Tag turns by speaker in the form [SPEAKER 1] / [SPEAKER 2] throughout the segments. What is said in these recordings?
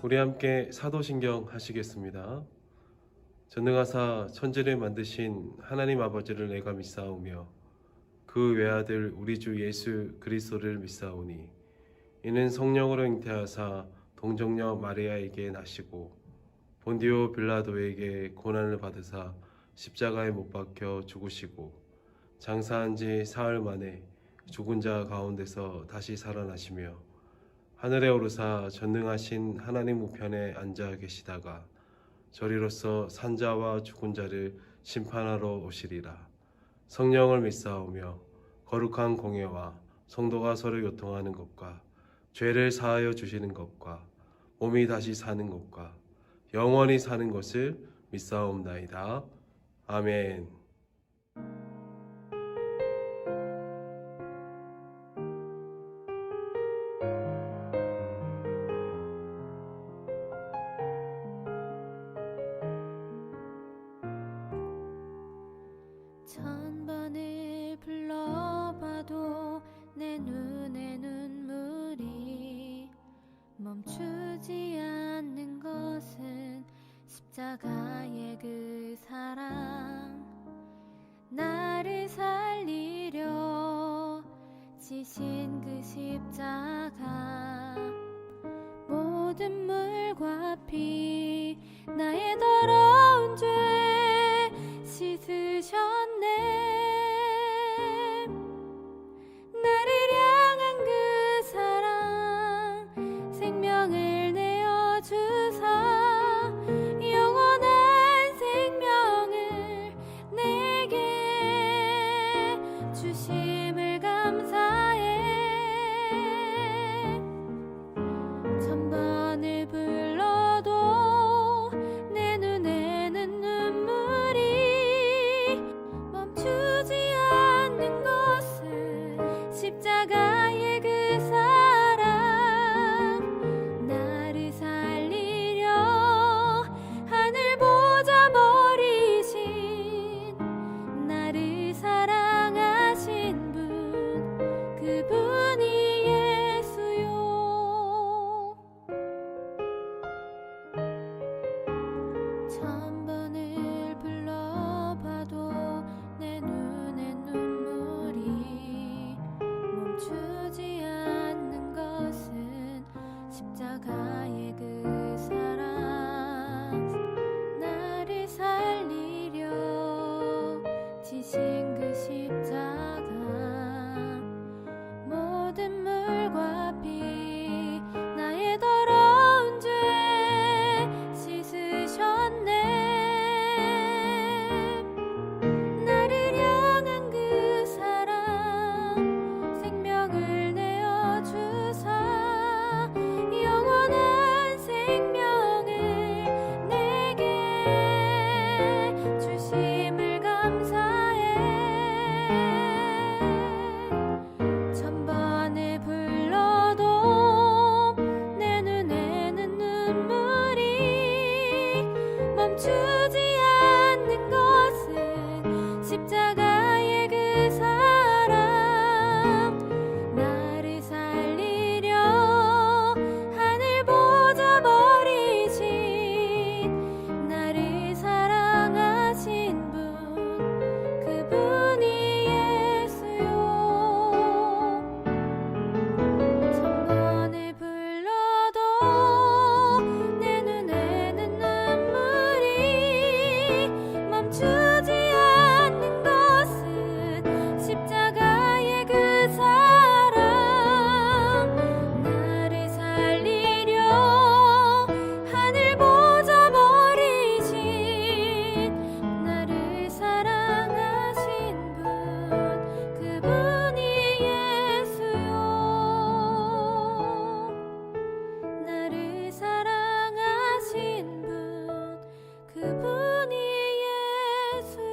[SPEAKER 1] 우리 함께 사도신경 하시겠습니다. 전능하사 천지를 만드신 하나님 아버지를 내가 믿사오며 그 외아들 우리 주 예수 그리스도를 믿사오니 이는 성령으로 잉태하사 동정녀 마리아에게 나시고 본디오 빌라도에게 고난을 받으사 십자가에 못 박혀 죽으시고 장사한 지 사흘 만에 죽은 자 가운데서 다시 살아나시며 하늘에 오르사 전능하신 하나님 우편에 앉아 계시다가 저리로서 산자와 죽은 자를 심판하러 오시리라. 성령을 믿사오며 거룩한 공예와 성도가 서로 교통하는 것과 죄를 사하여 주시는 것과 몸이 다시 사는 것과 영원히 사는 것을 믿사옵나이다. 아멘.
[SPEAKER 2] 천번을 불러봐도 내 눈에 눈물이 멈추지 않는 것은 십자가의 그 사랑, 나를 살리려 지신 그 십자가, 모든 물과 피 나의 더러운 죄 씻으셨네. 나를 향한 그 사랑, 생명을 내어주사 영원한 생명을 내게 주심을 감사해. 천번을 불러도 내 눈에는 눈물이 멈추지 않는 것은 십자가의 그 사랑, 나를 살리려 하늘 보좌 버리신, 나를 사랑하신 분, 그분이 예수요. 천번을 불러봐도 내 눈에 눈물이 멈추지 않는 것은 십자가의 그 사랑, 나를 살리려 지신 그 십자가, 모든 물과 피 나의 더러운 죄 씻으셨네. 나를 향한 그 사랑, 생명을 내어주사 영원한 생명을 내게 주심을 감사해. 천번을 불러도 내 눈에는 눈물이 멈추지 않는 것은 십자가의 그 사랑, 나를 살리려 하늘 보좌 버리신, 나를 사랑하신 분, 그분이 예수요. 천번을 불러도 내 눈에는 눈물이 멈추지 않는 것은 십자가의 그 사랑, 나를 살리려 하늘 보좌 버리신, 나를 사랑하신 분, 그분이 예수요. 나를 사랑하신 분, 그분이 예수요.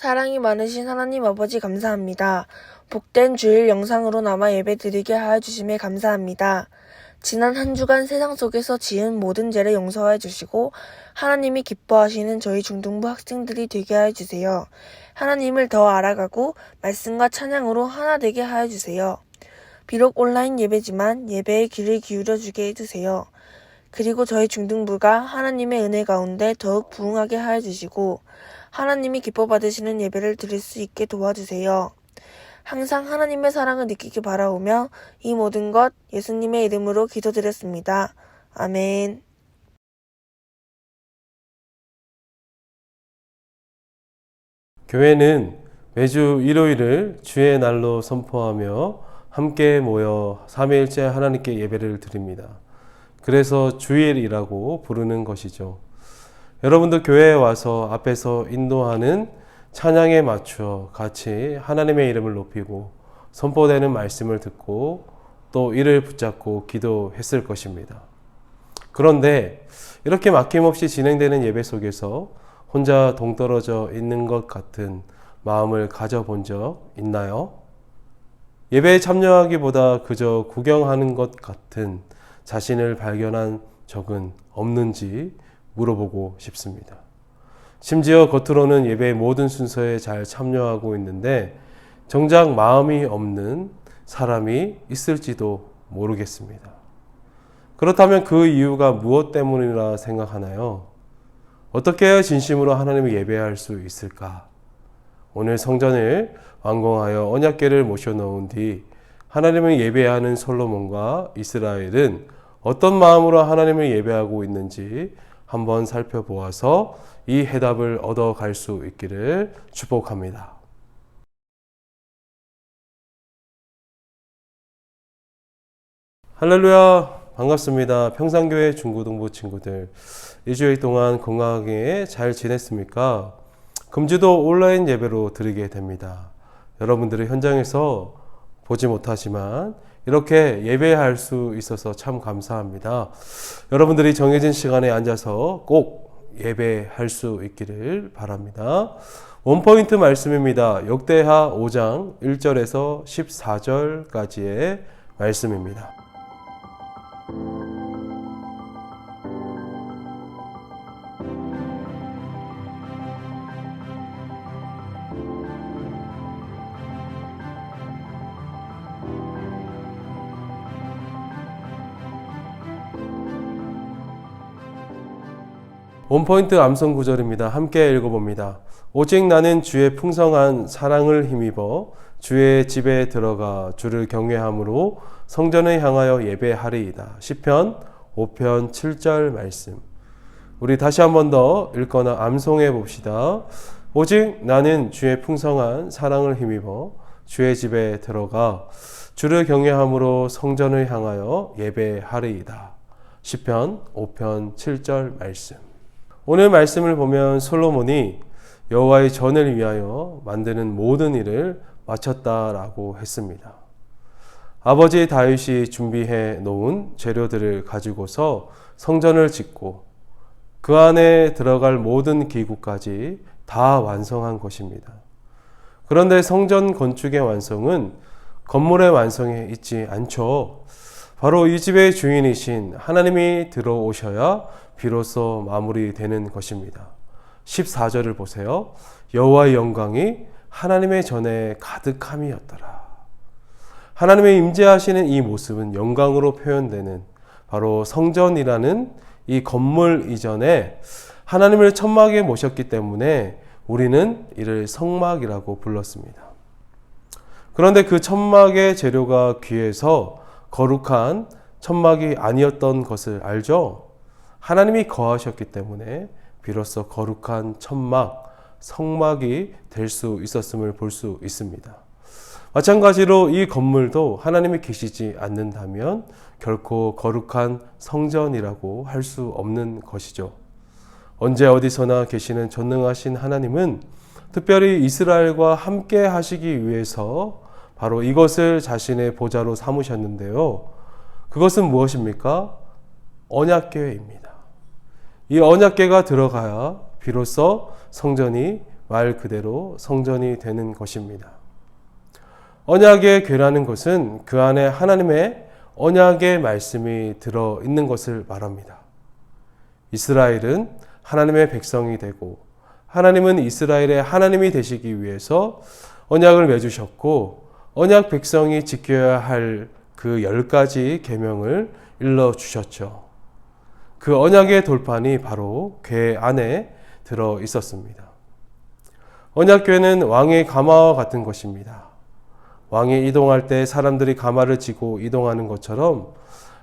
[SPEAKER 3] 사랑이 많으신 하나님 아버지 감사합니다. 복된 주일 영상으로 남아 예배 드리게 하여 주심에 감사합니다. 지난 한 주간 세상 속에서 지은 모든 죄를 용서해 주시고 하나님이 기뻐하시는 저희 중등부 학생들이 되게 하여 주세요. 하나님을 더 알아가고 말씀과 찬양으로 하나 되게 하여 주세요. 비록 온라인 예배지만 예배에 귀를 기울여 주게 해주세요. 그리고 저희 중등부가 하나님의 은혜 가운데 더욱 부흥하게 하여 주시고 하나님이 기뻐 받으시는 예배를 드릴 수 있게 도와주세요. 항상 하나님의 사랑을 느끼기 바라오며 이 모든 것 예수님의 이름으로 기도드렸습니다. 아멘.
[SPEAKER 1] 교회는 매주 일요일을 주의 날로 선포하며 함께 모여 삼위일체 하나님께 예배를 드립니다. 그래서 주일이라고 부르는 것이죠. 여러분도 교회에 와서 앞에서 인도하는 찬양에 맞추어 같이 하나님의 이름을 높이고 선포되는 말씀을 듣고 또 이를 붙잡고 기도했을 것입니다. 그런데 이렇게 막힘없이 진행되는 예배 속에서 혼자 동떨어져 있는 것 같은 마음을 가져본 적 있나요? 예배에 참여하기보다 그저 구경하는 것 같은 자신을 발견한 적은 없는지 물어보고 싶습니다. 심지어 겉으로는 예배의 모든 순서에 잘 참여하고 있는데 정작 마음이 없는 사람이 있을지도 모르겠습니다. 그렇다면 그 이유가 무엇 때문이라 생각하나요? 어떻게 해야 진심으로 하나님을 예배할 수 있을까? 오늘 성전을 완공하여 언약궤를 모셔놓은 뒤 하나님을 예배하는 솔로몬과 이스라엘은 어떤 마음으로 하나님을 예배하고 있는지 한번 살펴보아서 이 해답을 얻어갈 수 있기를 축복합니다. 할렐루야, 반갑습니다. 평산교회 중고등부 친구들, 일주일 동안 건강하게 잘 지냈습니까? 금주도 온라인 예배로 드리게 됩니다. 여러분들의 현장에서 보지 못하지만 이렇게 예배할 수 있어서 참 감사합니다. 여러분들이 정해진 시간에 앉아서 꼭 예배할 수 있기를 바랍니다. 원포인트 말씀입니다. 역대하 5장 1절에서 14절까지의 말씀입니다. 원포인트 암송 구절입니다. 함께 읽어봅니다. 오직 나는 주의 풍성한 사랑을 힘입어 주의 집에 들어가 주를 경외함으로 성전을 향하여 예배하리이다. 시편 5편 7절 말씀. 우리 다시 한 번 더 읽거나 암송해 봅시다. 오직 나는 주의 풍성한 사랑을 힘입어 주의 집에 들어가 주를 경외함으로 성전을 향하여 예배하리이다. 시편 5편 7절 말씀. 오늘 말씀을 보면 솔로몬이 여호와의 전을 위하여 만드는 모든 일을 마쳤다라고 했습니다. 아버지 다윗이 준비해 놓은 재료들을 가지고서 성전을 짓고 그 안에 들어갈 모든 기구까지 다 완성한 것입니다. 그런데 성전 건축의 완성은 건물의 완성에 있지 않죠. 바로 이 집의 주인이신 하나님이 들어오셔야 비로소 마무리되는 것입니다. 14절을 보세요. 여호와의 영광이 하나님의 전에 가득함이었더라. 하나님의 임재하시는 이 모습은 영광으로 표현되는 바로 성전이라는 이 건물 이전에 하나님을 천막에 모셨기 때문에 우리는 이를 성막이라고 불렀습니다. 그런데 그 천막의 재료가 귀해서 거룩한 천막이 아니었던 것을 알죠? 하나님이 거하셨기 때문에 비로소 거룩한 천막, 성막이 될 수 있었음을 볼 수 있습니다. 마찬가지로 이 건물도 하나님이 계시지 않는다면 결코 거룩한 성전이라고 할 수 없는 것이죠. 언제 어디서나 계시는 전능하신 하나님은 특별히 이스라엘과 함께 하시기 위해서 바로 이것을 자신의 보좌로 삼으셨는데요. 그것은 무엇입니까? 언약궤입니다. 이 언약궤가 들어가야 비로소 성전이 말 그대로 성전이 되는 것입니다. 언약의 궤라는 것은 그 안에 하나님의 언약의 말씀이 들어있는 것을 말합니다. 이스라엘은 하나님의 백성이 되고 하나님은 이스라엘의 하나님이 되시기 위해서 언약을 맺으셨고 언약 백성이 지켜야 할 그 10가지 계명을 일러주셨죠. 그 언약의 돌판이 바로 궤 안에 들어 있었습니다. 언약궤는 왕의 가마와 같은 것입니다. 왕이 이동할 때 사람들이 가마를 지고 이동하는 것처럼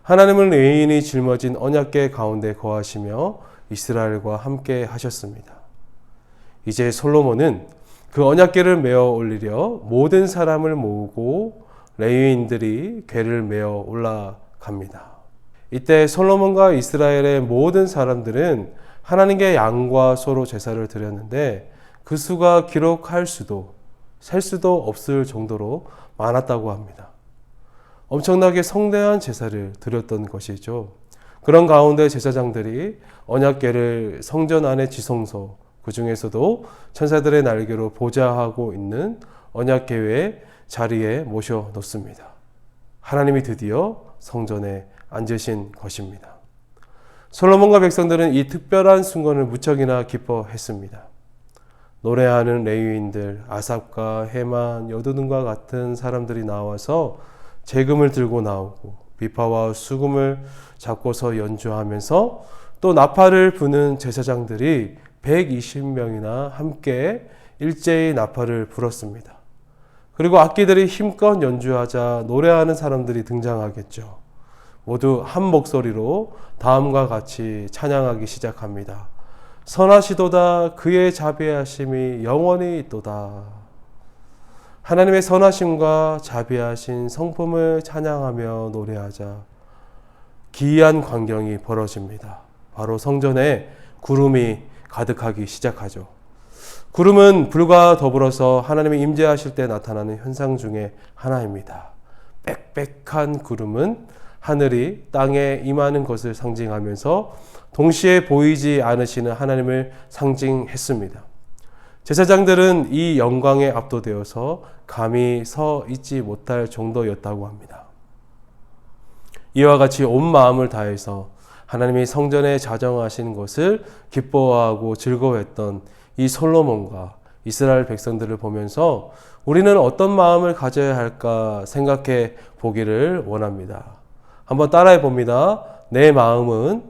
[SPEAKER 1] 하나님은 레인이 짊어진 언약궤 가운데 거하시며 이스라엘과 함께 하셨습니다. 이제 솔로몬은 그 언약궤를 메어 올리려 모든 사람을 모으고 레위인들이 궤를 메어 올라갑니다. 이때 솔로몬과 이스라엘의 모든 사람들은 하나님께 양과 소로 제사를 드렸는데 그 수가 기록할 수도 셀 수도 없을 정도로 많았다고 합니다. 엄청나게 성대한 제사를 드렸던 것이죠. 그런 가운데 제사장들이 언약궤를 성전 안의 지성소, 그 중에서도 천사들의 날개로 보좌하고 있는 언약궤의 자리에 모셔 놓습니다. 하나님이 드디어 성전에 앉으신 것입니다. 솔로몬과 백성들은 이 특별한 순간을 무척이나 기뻐했습니다. 노래하는 레위인들, 아삽과 헤만, 여두둔과 같은 사람들이 나와서 재금을 들고 나오고 비파와 수금을 잡고서 연주하면서 또 나팔을 부는 제사장들이 120명이나 함께 일제히 나팔을 불었습니다. 그리고 악기들이 힘껏 연주하자 노래하는 사람들이 등장하겠죠. 모두 한 목소리로 다음과 같이 찬양하기 시작합니다. 선하시도다 그의 자비하심이 영원히 있도다. 하나님의 선하심과 자비하신 성품을 찬양하며 노래하자 기이한 광경이 벌어집니다. 바로 성전에 구름이 가득하기 시작하죠. 구름은 불과 더불어서 하나님이 임재하실 때 나타나는 현상 중에 하나입니다. 빽빽한 구름은 하늘이 땅에 임하는 것을 상징하면서 동시에 보이지 않으시는 하나님을 상징했습니다. 제사장들은 이 영광에 압도되어서 감히 서 있지 못할 정도였다고 합니다. 이와 같이 온 마음을 다해서 하나님이 성전에 자정하신 것을 기뻐하고 즐거워했던 이 솔로몬과 이스라엘 백성들을 보면서 우리는 어떤 마음을 가져야 할까 생각해 보기를 원합니다. 한번 따라해 봅니다. 내 마음은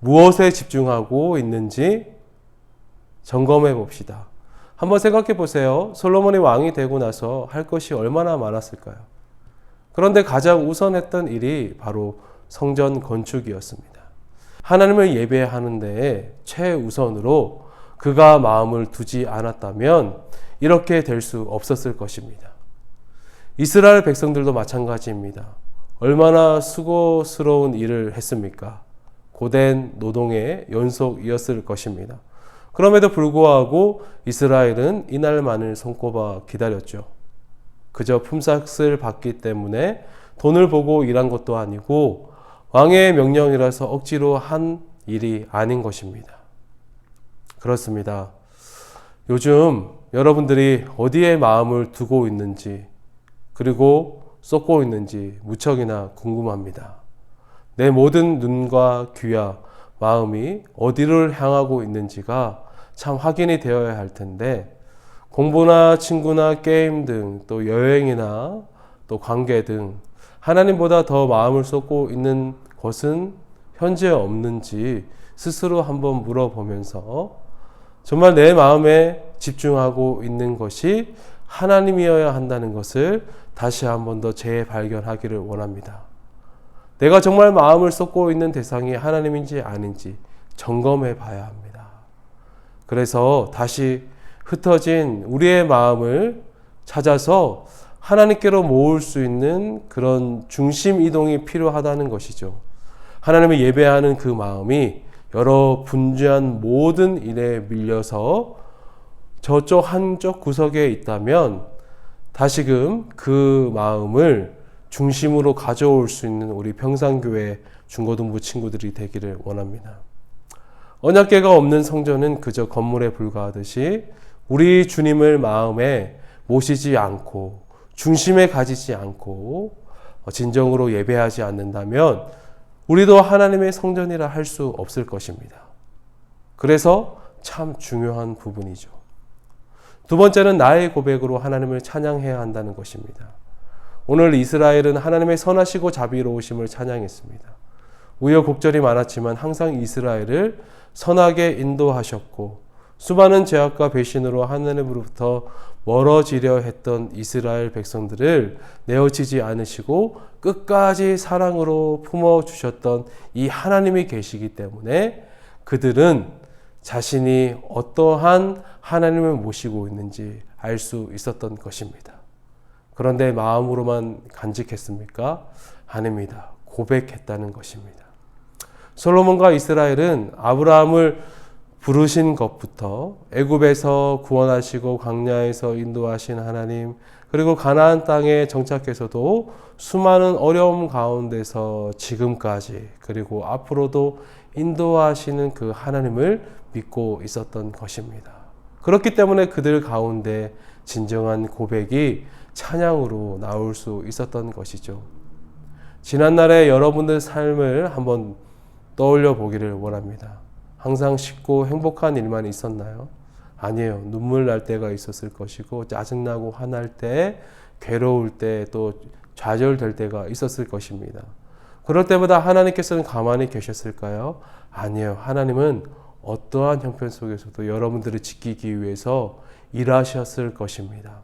[SPEAKER 1] 무엇에 집중하고 있는지 점검해 봅시다. 한번 생각해 보세요. 솔로몬이 왕이 되고 나서 할 것이 얼마나 많았을까요? 그런데 가장 우선했던 일이 바로 성전 건축이었습니다. 하나님을 예배하는 데에 최우선으로 그가 마음을 두지 않았다면 이렇게 될 수 없었을 것입니다. 이스라엘 백성들도 마찬가지입니다. 얼마나 수고스러운 일을 했습니까? 고된 노동의 연속이었을 것입니다. 그럼에도 불구하고 이스라엘은 이날만을 손꼽아 기다렸죠. 그저 품삯을 받기 때문에 돈을 보고 일한 것도 아니고 왕의 명령이라서 억지로 한 일이 아닌 것입니다. 그렇습니다. 요즘 여러분들이 어디에 마음을 두고 있는지 그리고 쏟고 있는지 무척이나 궁금합니다. 내 모든 눈과 귀와 마음이 어디를 향하고 있는지가 참 확인이 되어야 할 텐데 공부나 친구나 게임 등 또 여행이나 또 관계 등 하나님보다 더 마음을 쏟고 있는 것은 현재 없는지 스스로 한번 물어보면서 정말 내 마음에 집중하고 있는 것이 하나님이어야 한다는 것을 다시 한번 더 재발견하기를 원합니다. 내가 정말 마음을 쏟고 있는 대상이 하나님인지 아닌지 점검해 봐야 합니다. 그래서 다시 흩어진 우리의 마음을 찾아서 하나님께로 모을 수 있는 그런 중심 이동이 필요하다는 것이죠. 하나님을 예배하는 그 마음이 여러 분주한 모든 일에 밀려서 저쪽 한쪽 구석에 있다면 다시금 그 마음을 중심으로 가져올 수 있는 우리 평산교회 중고등부 친구들이 되기를 원합니다. 언약궤가 없는 성전은 그저 건물에 불과하듯이 우리 주님을 마음에 모시지 않고 중심에 가지지 않고 진정으로 예배하지 않는다면 우리도 하나님의 성전이라 할 수 없을 것입니다. 그래서 참 중요한 부분이죠. 두 번째는 나의 고백으로 하나님을 찬양해야 한다는 것입니다. 오늘 이스라엘은 하나님의 선하시고 자비로우심을 찬양했습니다. 우여곡절이 많았지만 항상 이스라엘을 선하게 인도하셨고 수많은 죄악과 배신으로 하나님으로부터 멀어지려 했던 이스라엘 백성들을 내어치지 않으시고 끝까지 사랑으로 품어주셨던 이 하나님이 계시기 때문에 그들은 자신이 어떠한 하나님을 모시고 있는지 알 수 있었던 것입니다. 그런데 마음으로만 간직했습니까? 아닙니다. 고백했다는 것입니다. 솔로몬과 이스라엘은 아브라함을 부르신 것부터 애굽에서 구원하시고 광야에서 인도하신 하나님, 그리고 가나안 땅에 정착해서도 수많은 어려움 가운데서 지금까지 그리고 앞으로도 인도하시는 그 하나님을 믿고 있었던 것입니다. 그렇기 때문에 그들 가운데 진정한 고백이 찬양으로 나올 수 있었던 것이죠. 지난날의 여러분들 삶을 한번 떠올려 보기를 원합니다. 항상 쉽고 행복한 일만 있었나요? 아니에요. 눈물 날 때가 있었을 것이고 짜증나고 화날 때, 괴로울 때, 또 좌절될 때가 있었을 것입니다. 그럴 때마다 하나님께서는 가만히 계셨을까요? 아니에요. 하나님은 어떠한 형편 속에서도 여러분들을 지키기 위해서 일하셨을 것입니다.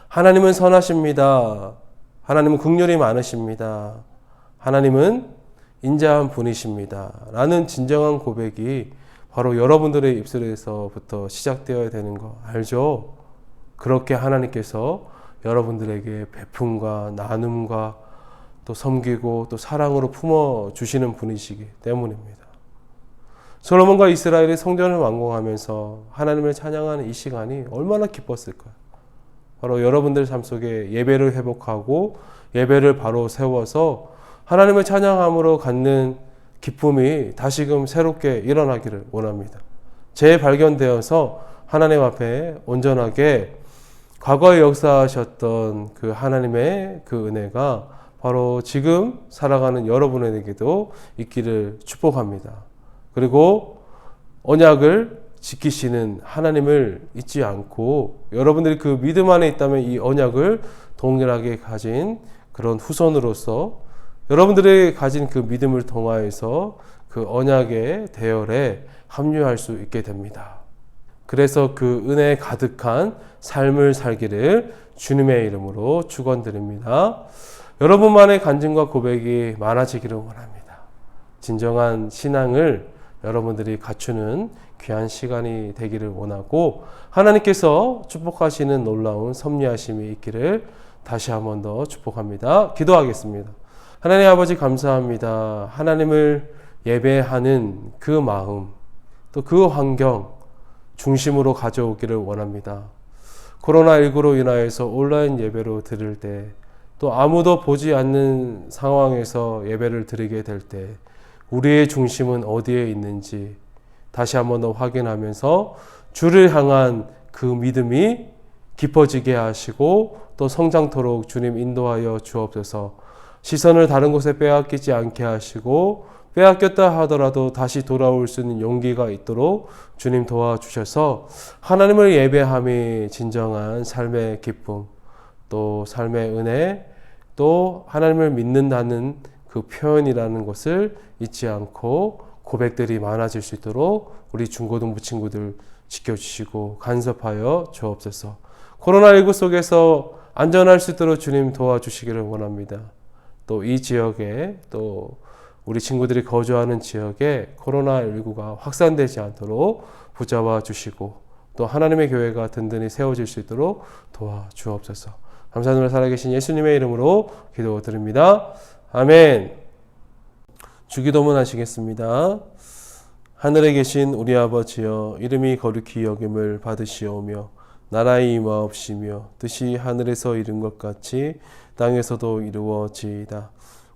[SPEAKER 1] 하나님은 선하십니다. 하나님은 긍휼이 많으십니다. 하나님은 인자한 분이십니다. 라는 진정한 고백이 바로 여러분들의 입술에서부터 시작되어야 되는 거 알죠? 그렇게 하나님께서 여러분들에게 베품과 나눔과 또 섬기고 또 사랑으로 품어주시는 분이시기 때문입니다. 솔로몬과 이스라엘이 성전을 완공하면서 하나님을 찬양하는 이 시간이 얼마나 기뻤을까요? 바로 여러분들 삶 속에 예배를 회복하고 예배를 바로 세워서 하나님을 찬양함으로 갖는 기쁨이 다시금 새롭게 일어나기를 원합니다. 재발견되어서 하나님 앞에 온전하게 과거에 역사하셨던 그 하나님의 그 은혜가 바로 지금 살아가는 여러분에게도 있기를 축복합니다. 그리고 언약을 지키시는 하나님을 잊지 않고 여러분들이 그 믿음 안에 있다면 이 언약을 동일하게 가진 그런 후손으로서 여러분들이 가진 그 믿음을 통하여서 그 언약의 대열에 합류할 수 있게 됩니다. 그래서 그 은혜 가득한 삶을 살기를 주님의 이름으로 축원드립니다. 여러분만의 간증과 고백이 많아지기를 원합니다. 진정한 신앙을 여러분들이 갖추는 귀한 시간이 되기를 원하고 하나님께서 축복하시는 놀라운 섭리하심이 있기를 다시 한 번 더 축복합니다. 기도하겠습니다. 하나님 아버지 감사합니다. 하나님을 예배하는 그 마음, 또 그 환경 중심으로 가져오기를 원합니다. 코로나19로 인하여서 온라인 예배로 드릴 때, 또 아무도 보지 않는 상황에서 예배를 드리게 될 때, 우리의 중심은 어디에 있는지 다시 한 번 더 확인하면서 주를 향한 그 믿음이 깊어지게 하시고 또 성장토록 주님 인도하여 주옵소서. 시선을 다른 곳에 빼앗기지 않게 하시고 빼앗겼다 하더라도 다시 돌아올 수 있는 용기가 있도록 주님 도와주셔서 하나님을 예배함이 진정한 삶의 기쁨, 또 삶의 은혜, 또 하나님을 믿는다는 그 표현이라는 것을 잊지 않고 고백들이 많아질 수 있도록 우리 중고등부 친구들 지켜주시고 간섭하여 주옵소서. 코로나19 속에서 안전할 수 있도록 주님 도와주시기를 원합니다. 또 이 지역에 또 우리 친구들이 거주하는 지역에 코로나19가 확산되지 않도록 붙잡아 주시고 또 하나님의 교회가 든든히 세워질 수 있도록 도와주옵소서. 감사하노라 살아계신 예수님의 이름으로 기도드립니다. 아멘. 주기도문 하시겠습니다. 하늘에 계신 우리 아버지여, 이름이 거룩히 여김을 받으시오며 나라의 임하옵시며 뜻이 하늘에서 이룬 것 같이 땅에서도 이루어지이다.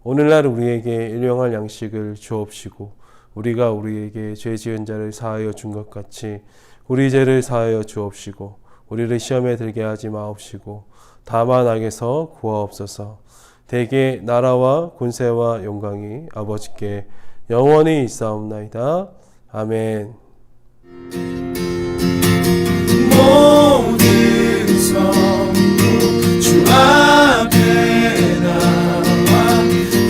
[SPEAKER 1] 오늘날 우리에게 일용할 양식을 주옵시고 우리가 우리에게 죄 지은 자를 사하여 준 것 같이 우리 죄를 사하여 주옵시고 우리를 시험에 들게 하지 마옵시고 다만 악에서 구하옵소서. 대개 나라와 군세와 영광이 아버지께 영원히 있사옵나이다. 아멘.
[SPEAKER 4] 모든 성도 주 앞에 나와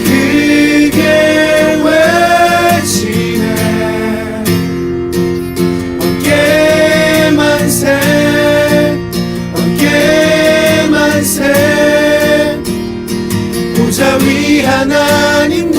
[SPEAKER 4] 크게 외치네. 어깨 만세 보좌 위 하나님